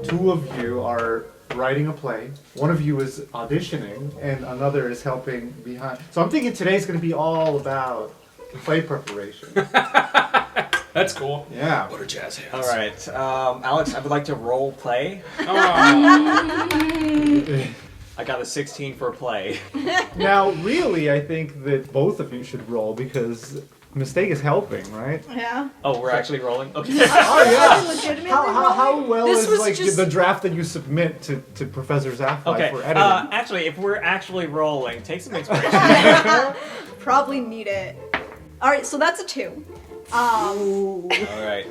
2 of you are writing a play, 1 of you is auditioning, and another is helping behind. So I'm thinking today's going to be all about play preparation. That's cool. Yeah. What are jazz hands? All right, Alex, I would like to role play. I got a 16 for play. Now, really, I think that both of you should roll because Mistake is helping, right? Yeah. Oh, we're actually rolling? Okay. Oh, yeah. Legitimately How well This is was like just- the draft that you submit to Professor Zaffai Okay, for editing? actually, if we're actually rolling, take some inspiration. Probably need it. All right, so that's a 2. All right.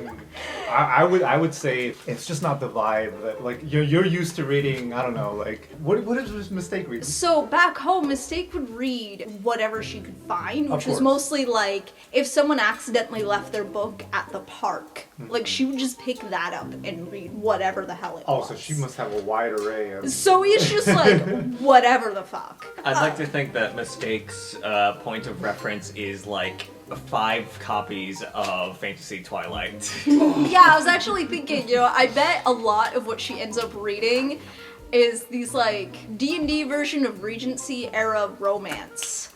I would say it's just not the vibe that like you're used to reading. I don't know, like what is this Mistake reading? So back home, Mistake would read whatever she could find, which was course. mostly like if someone accidentally left their book at the park, like she would just pick that up and read whatever the hell it was. Oh, so she must have a wide array of. So it's just like whatever the fuck. I'd like to think that Mistake's point of reference is like 5 copies of Fantasy Twilight. Yeah, I was actually thinking, I bet a lot of what she ends up reading is these like D&D version of Regency era romance.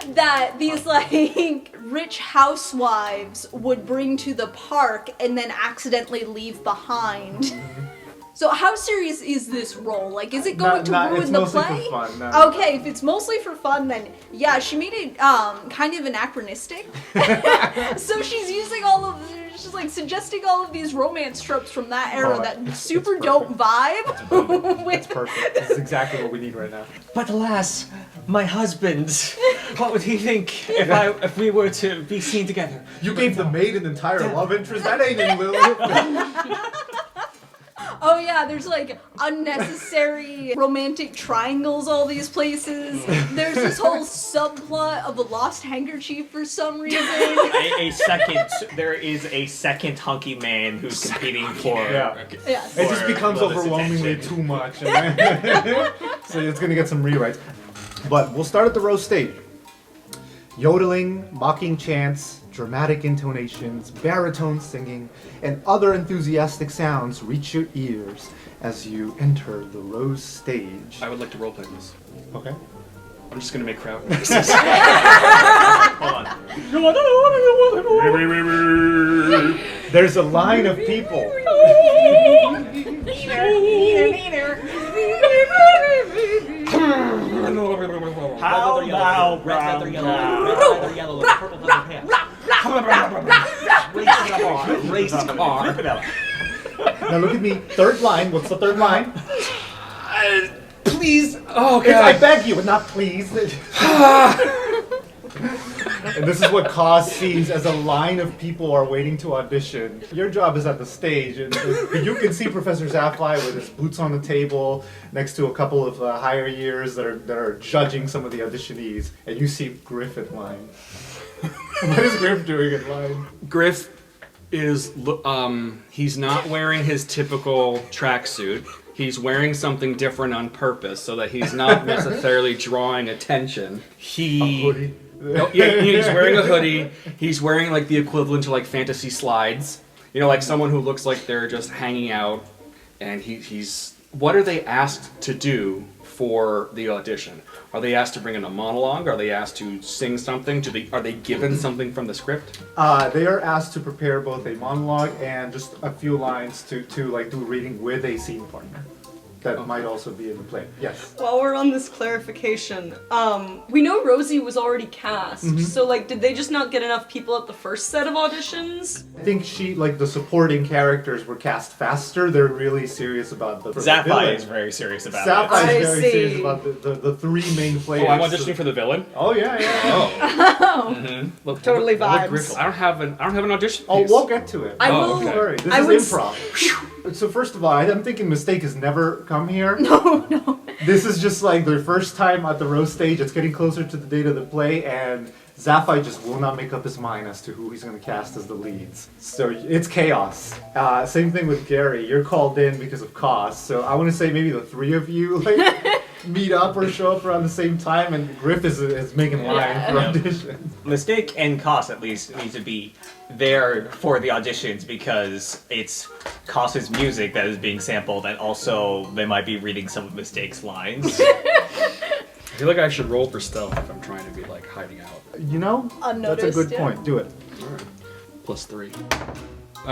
That these like rich housewives would bring to the park and then accidentally leave behind. So how serious is this role? Like, is it going to ruin it's the mostly play? for fun. No. Okay, if it's mostly for fun, then yeah, she made it kind of anachronistic. So she's using she's like suggesting all of these romance tropes from that era that super it's don't vibe. It's perfect. This is exactly what we need right now. But alas, my husband, what would he think if we were to be seen together? You gave the maid an entire love interest. That ain't in Lilith. Oh yeah, there's like unnecessary romantic triangles all these places. There's this whole subplot of a lost handkerchief for some reason. There is a second hunky man who's competing for. Yeah. Yes. It just becomes Lilith's overwhelmingly attention. too much. So it's gonna get some rewrites. But we'll start at the row stage. Yodeling, mocking chants, dramatic intonations, baritone singing, and other enthusiastic sounds reach your ears as you enter the rose stage. I would like to roleplay this. Okay. I'm just gonna make crowd. Hold on. There's a line of people. How about red feather yellow, purple feather pants. Race car. Now look at me. Third line. What's the third line? Please. Oh I god. beg you, not please. And this is what cause scenes as a line of people are waiting to audition. Your job is at the stage, and you can see Professor Zaffai with his boots on the table next to a couple of higher years that are judging some of the auditionees, and you see Griff in line. What is Griff doing in line? Griff is he's not wearing his typical tracksuit. He's wearing something different on purpose so that he's not necessarily drawing attention. A hoodie. No, yeah, he's wearing a hoodie. He's wearing like the equivalent to like fantasy slides. You know, like someone who looks like they're just hanging out. And he's. What are they asked to do for the audition? Are they asked to bring in a monologue? Are they asked to sing something? Are they given something from the script? They are asked to prepare both a monologue and just a few lines to like do a reading with a scene partner. That might also be in the play. Yes. While we're on this clarification, we know Rosie was already cast, so like, did they just not get enough people at the first set of auditions? I think the supporting characters were cast faster. They're really serious about the Zaffai villain. is very serious about Zaffai it. is very see. serious about the 3 main players. Oh, I'm auditioning for the villain? Oh yeah. Look, Totally look, vibes. I don't have an audition Oh, piece. we'll get to it. I Oh, will. okay. Don't worry. This I is would improv. So first of all, I'm thinking Mistake has never come here. No. This is just like their first time at the roast stage. It's getting closer to the date of the play, and Zaffai just will not make up his mind as to who he's going to cast as the leads. So it's chaos. Same thing with Gary. You're called in because of cost. So I want to say maybe the 3 of you meet up or show up around the same time, and Griff is making line for audition. Mistake and Cos at least need to be there for the auditions because it's Cos's music that is being sampled, and also they might be reading some of Mistake's lines. I feel like I should roll for stealth if I'm trying to be like hiding out. You know, Unnoticed, that's a good yeah. point. Do it. Alright. +3.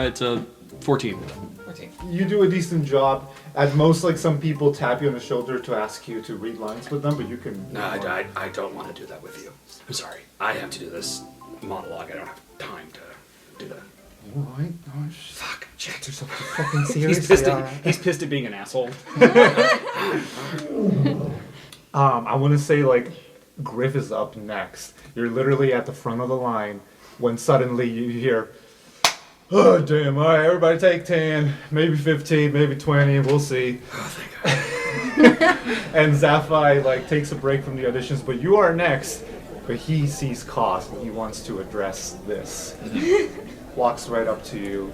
It's a 14. 14. You do a decent job. At most, like some people tap you on the shoulder to ask you to read lines with them, but you can. No, I don't want to do that with you. I'm sorry. I have to do this monologue. I don't have time to do that. Alright. Oh, Fuck. Shit. You're so fucking serious. He's pissed at being an asshole. I want to say like Griff is up next. You're literally at the front of the line when suddenly you hear, "Oh damn! All right, everybody take 10, maybe 15, maybe 20. We'll see." Oh, thank God. And Zaffai like takes a break from the auditions, but you are next. But he sees Cos and he wants to address this. Walks right up to you,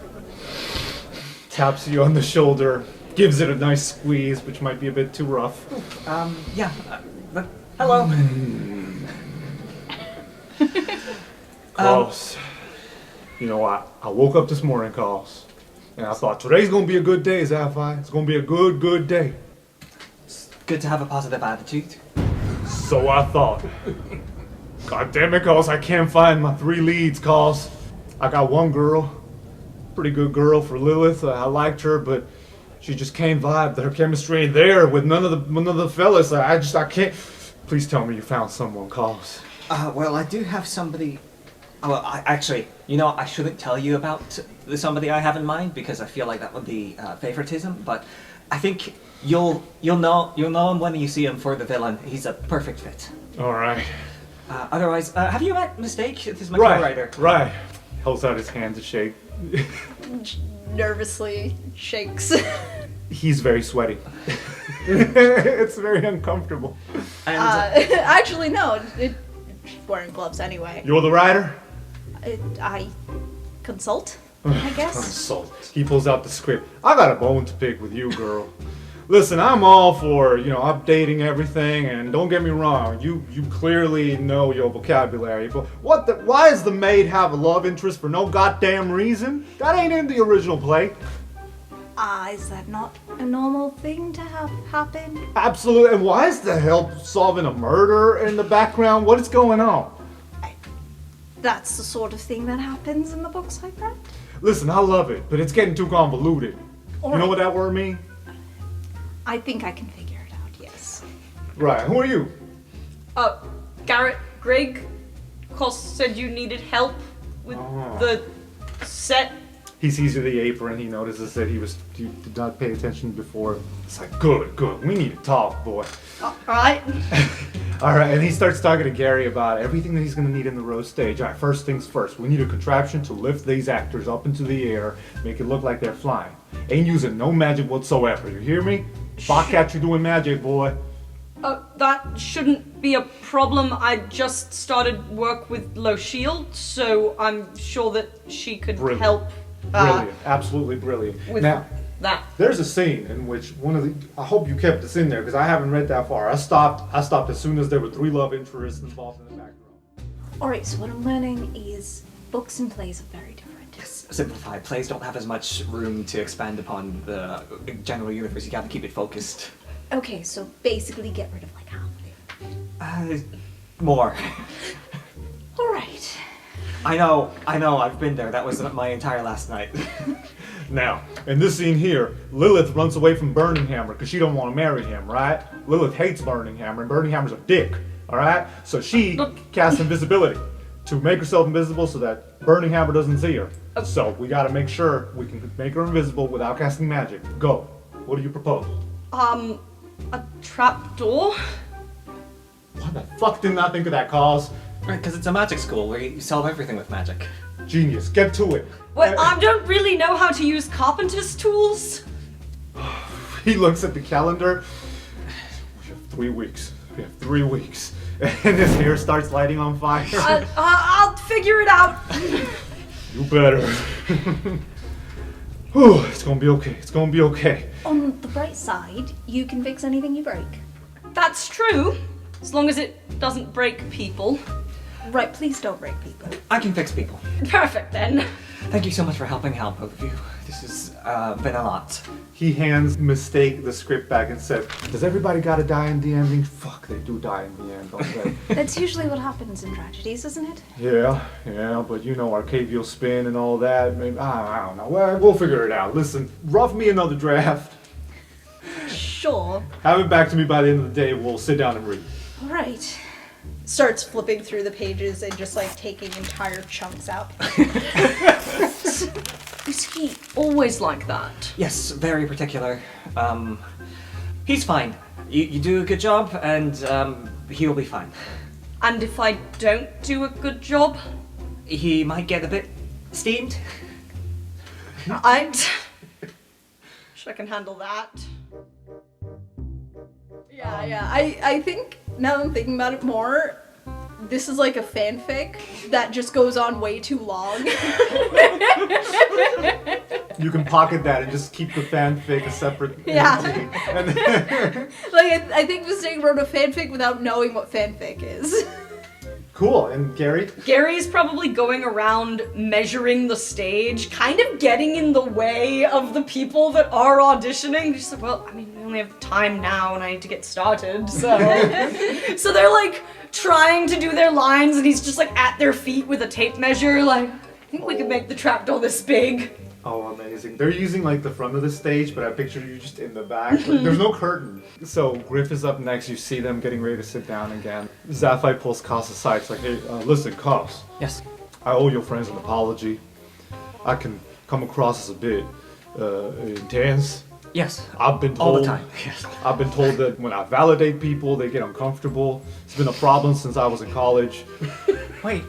taps you on the shoulder, gives it a nice squeeze, which might be a bit too rough. Hello. Cos, you know, I woke up this morning, Cos, and I thought today's gonna be a good day, Zaffai. It's gonna be a good day. Good to have a positive attitude. So I thought. God damn it, Cos, I can't find my 3 leads, Cos. I got one girl, pretty good girl for Lilith. I liked her, but she just can't vibe. Her chemistry ain't there with none of the fellas. I can't. Please tell me you found someone, Cos. Well, I do have somebody. Well, actually, you know, I shouldn't tell you about the somebody I have in mind because I feel like that would be favoritism. But I think you'll know him when you see him for the villain. He's a perfect fit. All right. Otherwise, have you met Mistake? This is my co-writer. Right. Holds out his hand to shake. Nervously shakes. He's very sweaty. It's very uncomfortable. And Actually, no. She's wearing gloves anyway. You're the writer? I consult, I guess. Consult. He pulls out the script. I got a bone to pick with you, girl. Listen, I'm all for, updating everything, and don't get me wrong, you clearly know your vocabulary, but why does the maid have a love interest for no goddamn reason? That ain't in the original play. Is that not a normal thing to have happen? Absolutely, and why is the help solving a murder in the background? What is going on? That's the sort of thing that happens in the books I've read. Listen, I love it, but it's getting too convoluted. You know what that word means? I think I can figure it out, yes. Right, who are you? Garrett, Greg, Cos said you needed help with the set. He sees you the apron, he notices that you did not pay attention before. It's like, good, we need to talk, boy. Alright. Alright, and he starts talking to Gary about everything that he's going to need in the roast stage. Alright, first things first, we need a contraption to lift these actors up into the air, make it look like they're flying. Ain't using no magic whatsoever, you hear me? If I catch you doing magic, boy. That shouldn't be a problem. I just started work with Low Shield, so I'm sure that she could Brilliant. help. Brilliant, absolutely brilliant. With Now, that. there's a scene in which I hope you kept this in there because I haven't read that far. I stopped as soon as there were 3 love interests involved in the background. Alright, so what I'm learning is books and plays are very different. simplified. Plays don't have as much room to expand upon the general universe. You gotta keep it focused. Okay, so basically get rid of like half of it. More. Alright. I know, I've been there. That was my entire last night. Now, in this scene here, Lilith runs away from Burning Hammer because she don't want to marry him, right? Lilith hates Burning Hammer, and Burning Hammer's a dick, alright? So she casts invisibility to make herself invisible so that Burning Hammer doesn't see her. So we gotta make sure we can make her invisible without casting magic. Go. What do you propose? A trap door? Why the fuck didn't I think of that, Cause? Right, because it's a magic school where you solve everything with magic. Genius. Get to it. Well, I don't really know how to use carpenter's tools. He looks at the calendar. We have 3 weeks. We have 3 weeks. And his hair starts lighting on fire. I'll figure it out. You better. Whew, it's gonna be okay. It's gonna be okay. On the bright side, you can fix anything you break. That's true. As long as it doesn't break people. Right, please don't break people. I can fix people. Perfect then. Thank you so much for helping out, both of you. This has been a lot. He hands Mistake the script back and says, does everybody gotta die in the ending? Fuck, they do die in the end, don't they? That's usually what happens in tragedies, isn't it? Yeah, but you know, Arcadio spin and all that. Maybe, I don't know. Well, we'll figure it out. Listen, rough me another draft. Sure. Have it back to me by the end of the day. We'll sit down and read. All right. Starts flipping through the pages and just like taking entire chunks out. Is he always like that? Yes, very particular. He's fine. You do a good job, and he'll be fine. And if I don't do a good job? He might get a bit steamed. I can handle that. Yeah. I think, now that I'm thinking about it more, this is like a fanfic that just goes on way too long. You can pocket that and just keep the fanfic a separate entity. And Like, I think Mistake wrote a fanfic without knowing what fanfic is. Cool. And Gary? Gary's probably going around measuring the stage, kind of getting in the way of the people that are auditioning. Just like, well, I mean, we only have time now and I need to get started, so... So they're like trying to do their lines and he's just like at their feet with a tape measure, like, I think we could make the trapdoor this big. Oh, amazing. They're using like the front of the stage, but I picture you just in the back. Like, there's no curtain. So Griff is up next. You see them getting ready to sit down again. Zaffai pulls Koss aside. It's like, hey, listen, Koss. Yes. I owe your friends an apology. I can come across as a bit intense. Yes. I've been told all the time. Yes. I've been told that when I validate people, they get uncomfortable. It's been a problem since I was in college. Wait,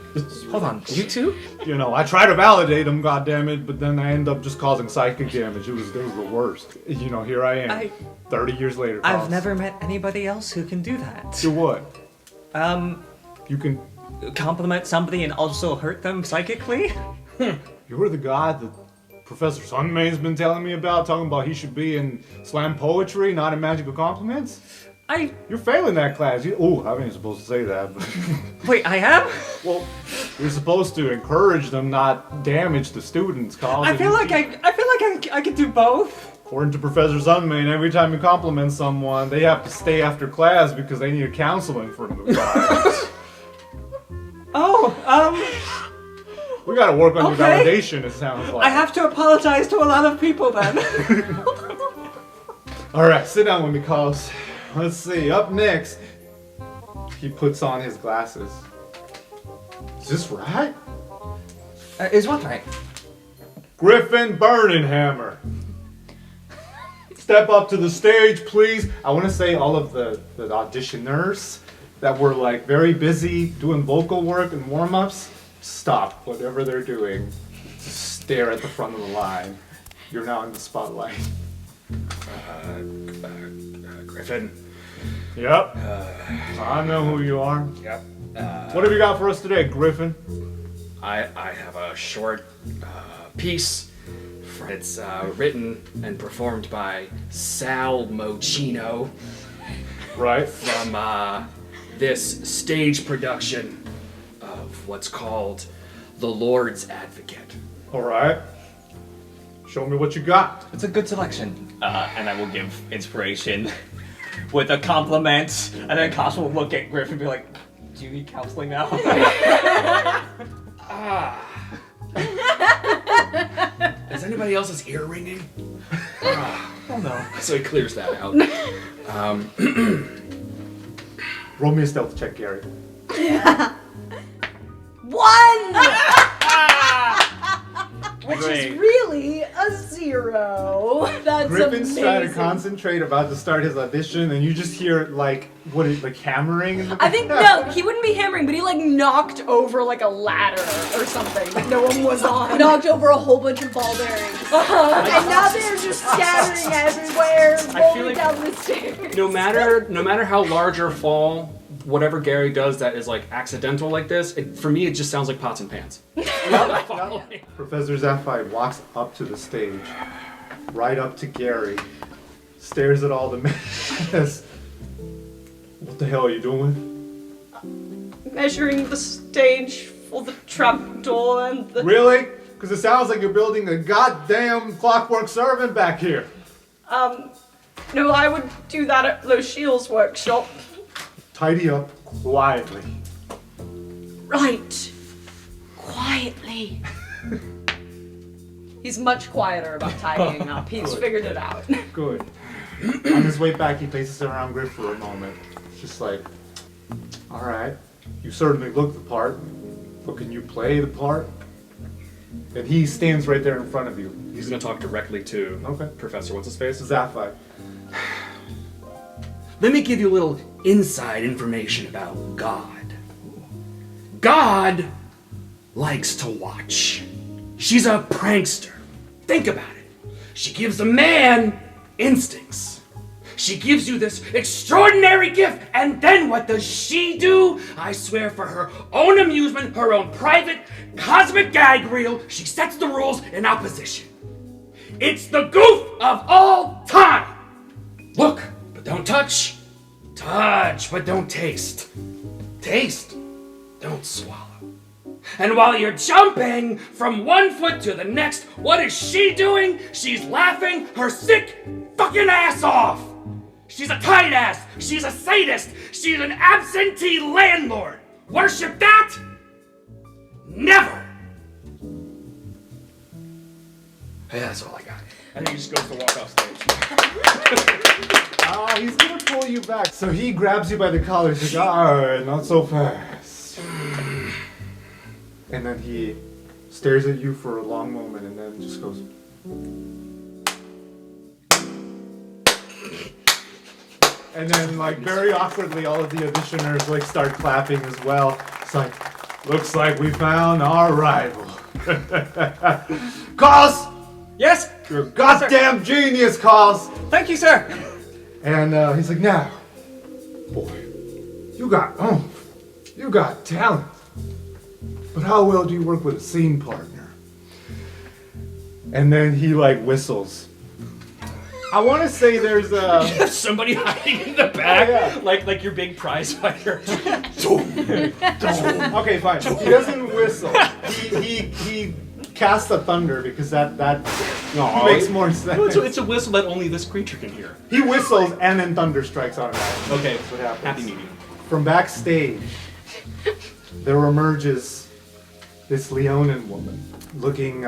hold on. You too? You know, I try to validate them, goddammit, but then I end up just causing psychic damage. It was the worst. You know, here I am, 30 years later. I've Koss. never met anybody else who can do that. Do what? You can. Compliment somebody and also hurt them psychically? You were the guy that Professor Sunmay's been telling me about, talking about he should be in slam poetry, not in magical compliments? You're failing that class. I wasn't even supposed to say that. But Wait, I am? well, you're supposed to encourage them, not damage the students. I feel like I could do both. According to Professor Sunmain, every time you compliment someone, they have to stay after class because they need counseling for the class. We gotta work on your validation, it sounds like. I have to apologize to a lot of people then. Alright, sit down with me, Koss. Let's see, up next, he puts on his glasses. Is this right? Is what right? Griffin Burninghammer. Step up to the stage, please. I want to say all of the auditioners that were like very busy doing vocal work and warm-ups, stop whatever they're doing. Just stare at the front of the line. You're now in the spotlight. Griffin. Yep. I know who you are. Yep. What have you got for us today, Griffin? I have a short piece. It's written and performed by Sal Mochino. Right. From this stage production of what's called The Lord's Advocate. Alright. Show me what you got. It's a good selection. And I will give inspiration with a compliment, and then Koss will look at Griff and be like, "Do you need counseling now?" Is anybody else's ear ringing? Oh no. So he clears that out. Roll me a stealth check, Gary. 1! Which Great. is really a 0. That's Griffin's amazing. trying to concentrate, about to start his audition, and you just hear like hammering in the I think, no, he wouldn't be hammering, but he like knocked over like a ladder or something that no one was on. Knocked over a whole bunch of ball bearings. And now they're just scattering everywhere, rolling like down the stairs. No matter how large or fall, whatever Gary does that is like accidental like this, for me it just sounds like pots and pans. Professor Zaffai walks up to the stage, right up to Gary, stares at all the men. What the hell are you doing? Measuring the stage for the trapdoor and the... Really? Because it sounds like you're building a goddamn clockwork servant back here. No, I would do that at Lochiel's workshop. Tidy up quietly. Right. Quietly. He's much quieter about tidying up. He's figured it out. Good. On his way back, he paces around Griff for a moment. Just like, all right, you certainly look the part, but can you play the part? And he stands right there in front of you. He's gonna talk directly to Professor, what's his face? Zaffai. Let me give you a little inside information about God. God likes to watch. She's a prankster. Think about it. She gives a man instincts. She gives you this extraordinary gift, and then what does she do? I swear, for her own amusement, her own private cosmic gag reel, she sets the rules in opposition. It's the goof of all time! Look, but don't touch. Touch, but don't taste. Taste, don't swallow. And while you're jumping from one foot to the next, what is she doing? She's laughing her sick fucking ass off! She's a tight ass! She's a sadist! She's an absentee landlord! Worship that? Never! Hey, that's all I got. And he just goes to walk off stage. He's gonna pull you back. So he grabs you by the collar. He's like, alright, not so fast. And then he stares at you for a long moment and then just goes. And then, like, very awkwardly, all of the auditioners, like, start clapping as well. It's like, looks like we found our rival. Cos! Yes? You're a goddamn genius, Cos! Thank you, sir. And he's like, now, boy, you got oomph. You got talent. But how well do you work with a scene partner? And then he, like, whistles. I want to say there's a... Somebody hiding in the back, like your big prize fighter. Okay, fine. He doesn't whistle. He casts a thunder because that makes more sense. It's a whistle that only this creature can hear. He whistles and then thunder strikes automatically. Okay, That's what happens. happy medium. From backstage, there emerges this Leonin woman, looking,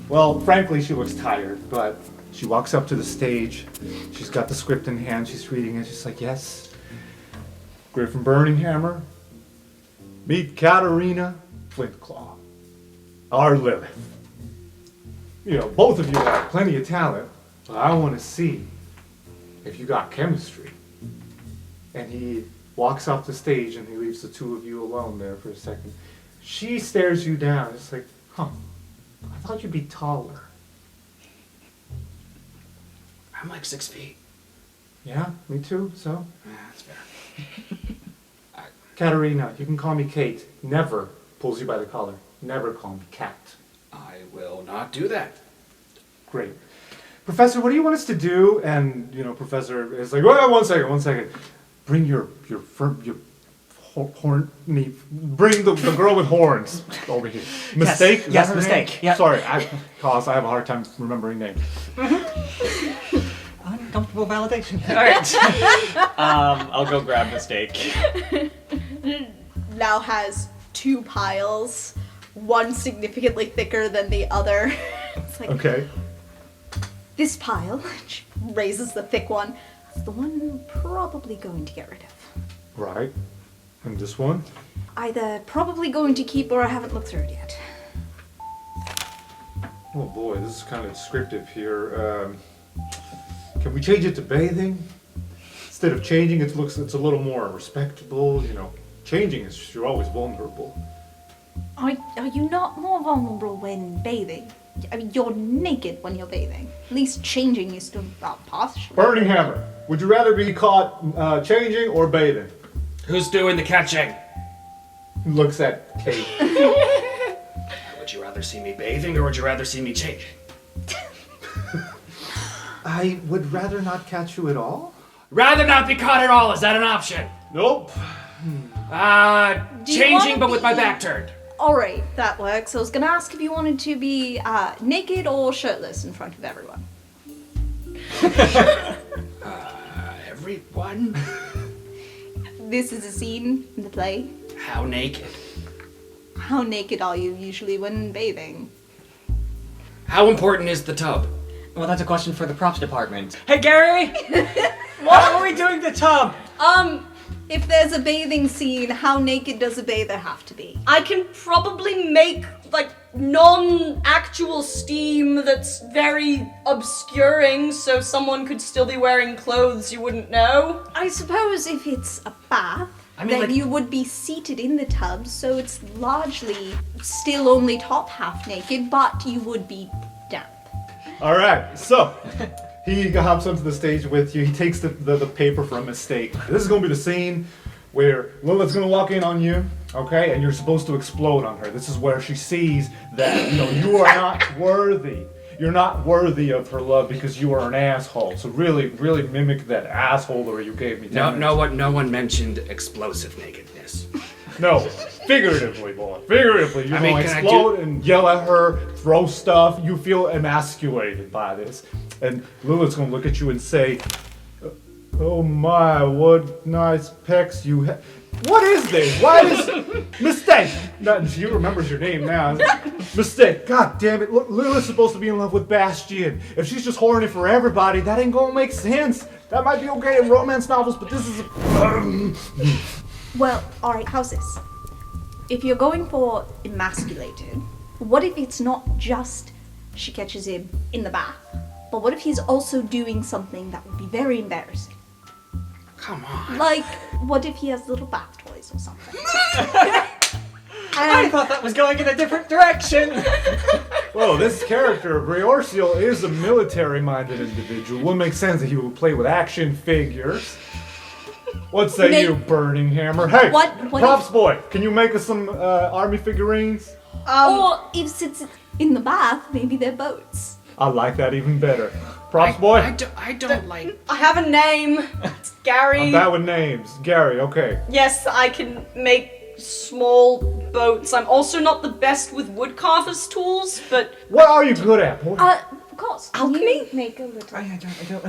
well, frankly, she looks tired, but she walks up to the stage. She's got the script in hand. She's reading it. She's like, yes, Griff and Burninghammer, meet Katarina Flintclaw, our Lilith. You know, both of you have plenty of talent, but I want to see if you got chemistry. And he walks off the stage and he leaves the two of you alone there for a second. She stares you down. It's like, I thought you'd be taller. I'm like 6 feet. Yeah, me too, so. That's fair. Katarina, you can call me Kate. Never pulls you by the collar. Never call me Kat. I will not do that. Great. Professor, what do you want us to do? And, you know, Professor is like, well, one second. Bring your horn, bring the girl with horns over here. Mistake? Yes, yes, mistake. Yep. Sorry, I have a hard time remembering names. Uncomfortable validation. All right. I'll go grab Mistake. Now has two piles, one significantly thicker than the other. It's like, Okay. this pile, she raises the thick one, that's the one I'm probably going to get rid of. Right. And this one? Either probably going to keep or I haven't looked through it yet. Oh boy, this is kind of descriptive here. Can we change it to bathing? Instead of changing, it's a little more respectable, you know. Changing is you're always vulnerable. Are you not more vulnerable when bathing? I mean, you're naked when you're bathing. At least changing is still about posture. Burninghammer, would you rather be caught changing or bathing? Who's doing the catching? He looks at Kate. Would you rather see me bathing or would you rather see me changing? I would rather not catch you at all. Rather not be caught at all. Is that an option? Nope. Changing, but with my back turned. Alright, that works. I was gonna ask if you wanted to be naked or shirtless in front of everyone. Everyone? This is a scene in the play. How naked? How naked are you usually when bathing? How important is the tub? Well, that's a question for the props department. Hey, Gary! How are we doing the tub? If there's a bathing scene, how naked does a bather have to be? I can probably make, like, non-actual steam that's very obscuring, so someone could still be wearing clothes you wouldn't know. I suppose if it's a bath, then you would be seated in the tub, so it's largely still only top half naked, but you would be damp. All right, so he hops onto the stage with you. He takes the paper for a mistake. This is going to be the scene where Lilith's going to walk in on you, okay, and you're supposed to explode on her. This is where she sees that, you are not worthy. You're not worthy of her love because you are an asshole. So really, really mimic that assholery you gave me. No one mentioned explosive nakedness. No, figuratively, boy. Figuratively. You're going to can I explode and yell at her, throw stuff. You feel emasculated by this. And Lilith's going to look at you and say, oh my, what nice pecs you have. What is this? Why is... Mistake! She remembers your name now. Mistake. God damn it. Look, Lilith's supposed to be in love with Bastion. If she's just horny for everybody, that ain't gonna make sense. That might be okay in romance novels, but this is... Well, alright, how's this? If you're going for emasculated, what if it's not just she catches him in the bath, but what if he's also doing something that would be very embarrassing? Come on. Like, what if he has little bath toys or something? I thought that was going in a different direction. Well, this character, Breorcial, is a military-minded individual. It would make sense that he would play with action figures. What say you, Burning Hammer? Hey, what props boy, can you make us some army figurines? Or if it's in the bath, maybe they're boats. I like that even better. Props boy? I don't like... I have a name. It's Gary. I'm bad with names. Gary, okay. Yes, I can make small boats. I'm also not the best with woodcarver's tools, but... What are you good at, boy? Of course. Alchemy? You make a little... I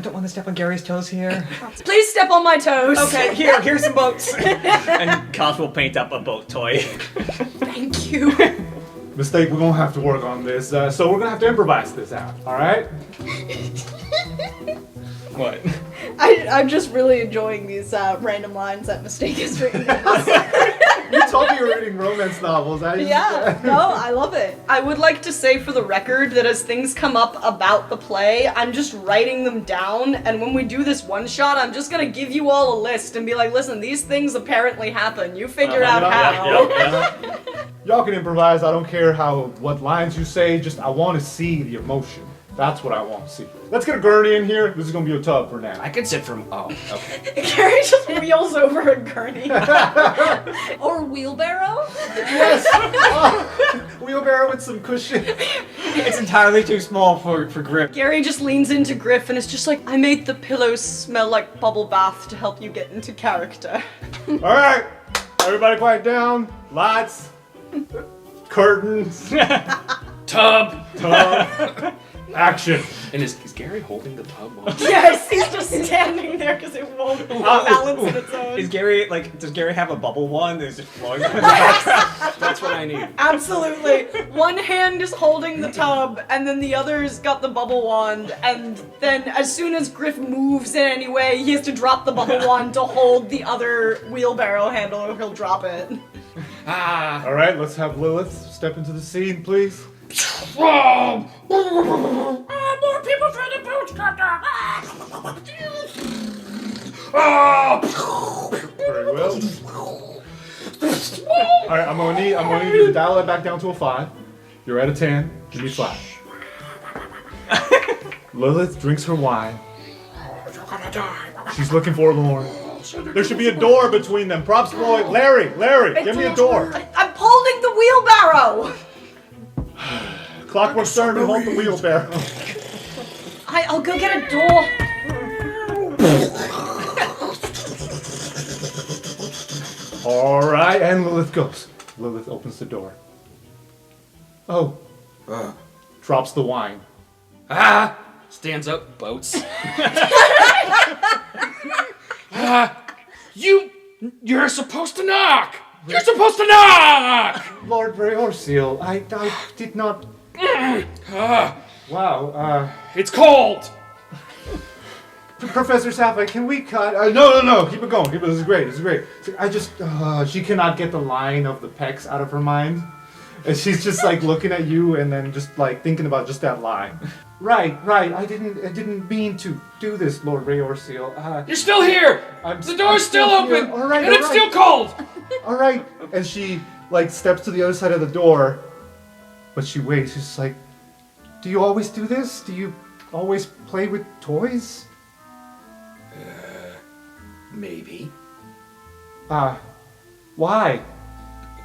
don't want to step on Gary's toes here. Please step on my toes. Okay, here's some boats. And Cos will paint up a boat toy. Thank you. Mistake, we're gonna have to work on this, so we're gonna have to improvise this out, alright? What? I'm just really enjoying these random lines that Mistake is written. You told me you were reading romance novels. Yeah, no, I love it. I would like to say for the record that as things come up about the play, I'm just writing them down, and when we do this one shot, I'm just gonna give you all a list and be like, listen, these things apparently happen. You figure out how. Y'all can improvise. I don't care what lines you say. Just I want to see the emotion. That's what I want to see. Let's get a gurney in here. This is gonna be a tub for now. I could sit from... Oh, okay. Gary just wheels over a gurney. Or wheelbarrow? Yes. Wheelbarrow with some cushion. It's entirely too small for Griff. Gary just leans into Griff and is just like, I made the pillows smell like bubble bath to help you get into character. All right, everybody, quiet down. Lights, curtains, Tub! action. And is Gary holding the tub? Yes, he's just standing there because it won't balance on its own. Is Gary, does Gary have a bubble wand that's just flowing? That's what I need. Absolutely. One hand is holding the tub, and then the other's got the bubble wand, and then as soon as Griff moves in any way, he has to drop the bubble wand to hold the other wheelbarrow handle, or he'll drop it. All right, let's have Lilith step into the scene, please. More people for the boats, Captain! Very well. All right, I'm gonna need you to dial that back down to a 5. You're at a 10. Give me 5. Lilith drinks her wine. She's looking forlorn. There should be a door between them. Props boy, Larry, give me a door. I'm holding the wheelbarrow! Clockwork Stern to hold the wheelbarrow. I'll go get a door. All right, and Lilith goes. Lilith opens the door. Oh. Drops the wine. Stands up, boats. You're supposed to knock! You're supposed to knock! Lord Breorseal, I did not... Wow, It's cold! Professor Zaffai, can we cut? No, keep it going. This is great, I just, she cannot get the line of the pecs out of her mind. And she's just like looking at you and then just like thinking about just that line. Right, I didn't mean to do this, Lord Breorseal. You're still here! The door's still open! And it's still cold! Alright. And she like steps to the other side of the door, but she waits. She's just like, do you always do this? Do you always play with toys? Maybe. Why?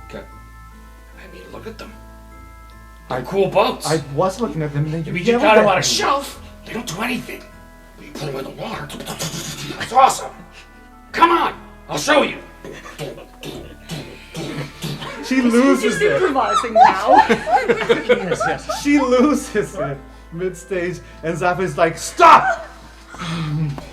Okay. I mean, look at them. They're cool boats. I was looking at them and then You got them on a shelf. They don't do anything. But you put them in the water. That's awesome. Come on. I'll show you. She loses Just it. improvising now. Yes. She loses it mid-stage, and Zaffai's like, stop!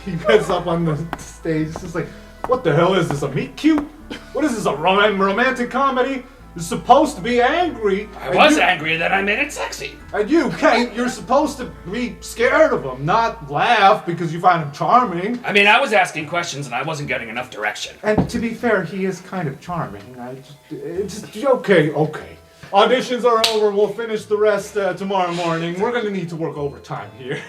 He gets up on the stage. It's just like, what the hell is this, a meet cute? What is this, a romantic comedy? You're supposed to be angry. I was angry, and then I made it sexy. And you, Kate, you're supposed to be scared of him, not laugh because you find him charming. I mean, I was asking questions, and I wasn't getting enough direction. And to be fair, he is kind of charming. Okay. Auditions are over. We'll finish the rest tomorrow morning. We're going to need to work overtime here.